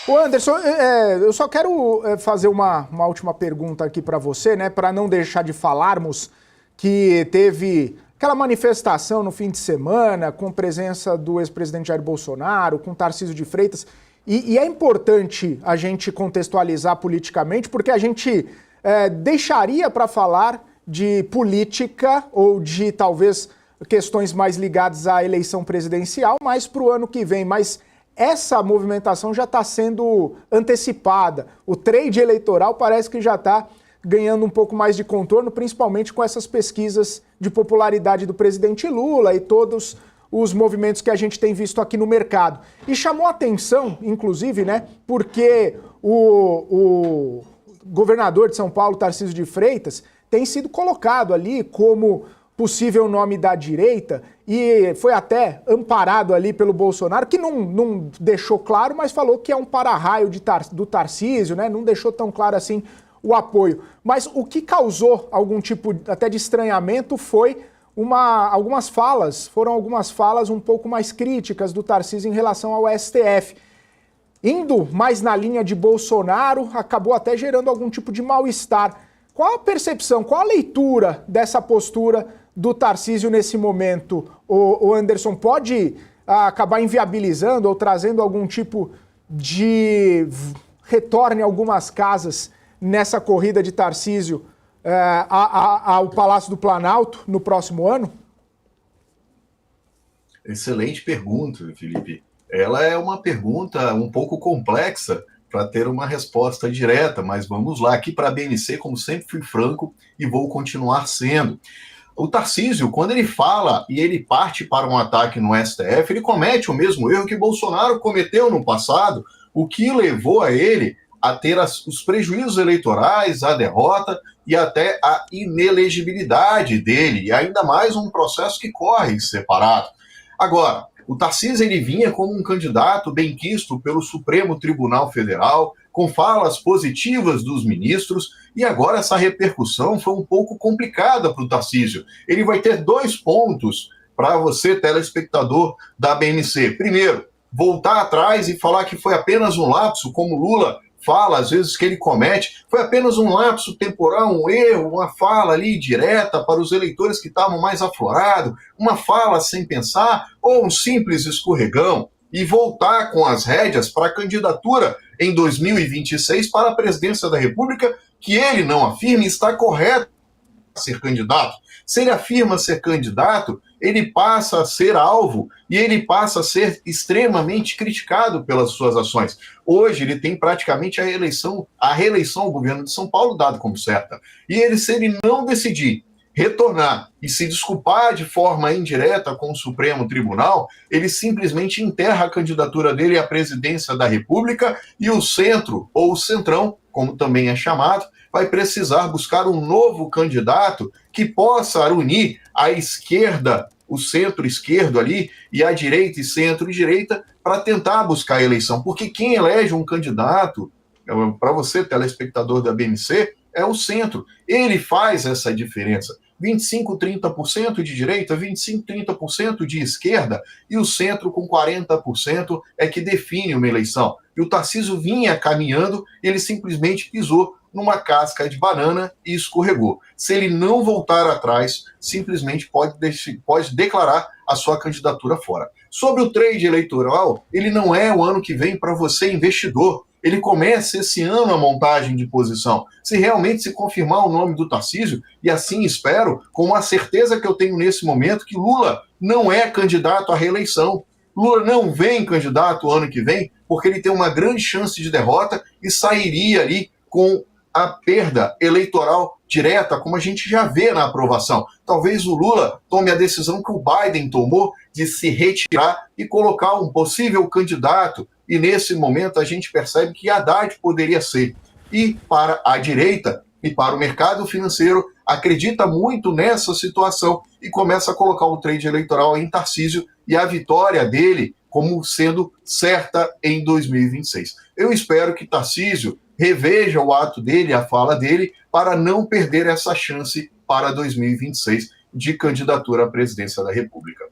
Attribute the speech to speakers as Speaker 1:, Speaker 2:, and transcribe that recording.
Speaker 1: Ô Anderson, eu só quero fazer uma última pergunta aqui para você, né? Para não deixar de falarmos que teve aquela manifestação no fim de semana com presença do ex-presidente Jair Bolsonaro, com Tarcísio de Freitas. E é importante a gente contextualizar politicamente, porque a gente deixaria para falar de política ou de talvez questões mais ligadas à eleição presidencial, mas para o ano que vem. Mas essa movimentação já está sendo antecipada. O trade eleitoral parece que já está ganhando um pouco mais de contorno, principalmente com essas pesquisas de popularidade do presidente Lula e todos os movimentos que a gente tem visto aqui no mercado. E chamou a atenção, inclusive, né, porque o governador de São Paulo, Tarcísio de Freitas, tem sido colocado ali como possível nome da direita e foi até amparado ali pelo Bolsonaro, que não deixou claro, mas falou que é um para-raio do Tarcísio, né? Não deixou tão claro assim o apoio. Mas o que causou algum tipo até de estranhamento foi foram algumas falas um pouco mais críticas do Tarcísio em relação ao STF. Indo mais na linha de Bolsonaro, acabou até gerando algum tipo de mal-estar. Qual a percepção, qual a leitura dessa postura do Tarcísio nesse momento? O Anderson, pode acabar inviabilizando ou trazendo algum tipo de retorno em algumas casas nessa corrida de Tarcísio ao Palácio do Planalto no próximo ano?
Speaker 2: Excelente pergunta, Felipe. Ela é uma pergunta um pouco complexa para ter uma resposta direta, mas vamos lá. Aqui para a BNC, como sempre, fui franco e vou continuar sendo. O Tarcísio, quando ele fala e ele parte para um ataque no STF, ele comete o mesmo erro que Bolsonaro cometeu no passado, o que levou a ele a ter os prejuízos eleitorais, a derrota e até a inelegibilidade dele, e ainda mais um processo que corre separado. Agora, o Tarcísio ele vinha como um candidato benquisto pelo Supremo Tribunal Federal, com falas positivas dos ministros, e agora essa repercussão foi um pouco complicada para o Tarcísio. Ele vai ter 2 pontos para você, telespectador da BNC. Primeiro, voltar atrás e falar que foi apenas um lapso, como Lula fala, às vezes, que ele comete, foi apenas um lapso temporal, um erro, uma fala ali direta para os eleitores que estavam mais aflorados, uma fala sem pensar, ou um simples escorregão, e voltar com as rédeas para a candidatura em 2026 para a presidência da República, que ele não afirma está correto ser candidato. Se ele afirma ser candidato, ele passa a ser alvo e ele passa a ser extremamente criticado pelas suas ações. Hoje ele tem praticamente a reeleição ao governo de São Paulo dado como certa. E ele, se ele não decidir retornar e se desculpar de forma indireta com o Supremo Tribunal, ele simplesmente enterra a candidatura dele à presidência da República e o centro, ou o centrão, como também é chamado, vai precisar buscar um novo candidato que possa unir a esquerda, o centro-esquerdo ali, e a direita e centro-direita, para tentar buscar a eleição. Porque quem elege um candidato, para você, telespectador da BNC, é o centro. Ele faz essa diferença. 25, 30% de direita, 25, 30% de esquerda, e o centro com 40% é que define uma eleição. E o Tarcísio vinha caminhando, ele simplesmente pisou numa casca de banana e escorregou. Se ele não voltar atrás, simplesmente pode declarar a sua candidatura fora. Sobre o trade eleitoral, ele não é o ano que vem para você, investidor. Ele começa esse ano a montagem de posição. Se realmente se confirmar o nome do Tarcísio, e assim espero, com a certeza que eu tenho nesse momento, que Lula não é candidato à reeleição. Lula não vem candidato o ano que vem, porque ele tem uma grande chance de derrota e sairia ali com a perda eleitoral direta, como a gente já vê na aprovação. Talvez o Lula tome a decisão que o Biden tomou de se retirar e colocar um possível candidato, e nesse momento a gente percebe que Haddad poderia ser. E para a direita e para o mercado financeiro acredita muito nessa situação e começa a colocar o trade eleitoral em Tarcísio e a vitória dele como sendo certa em 2026. Eu espero que Tarcísio reveja o ato dele, a fala dele, para não perder essa chance para 2026 de candidatura à presidência da República.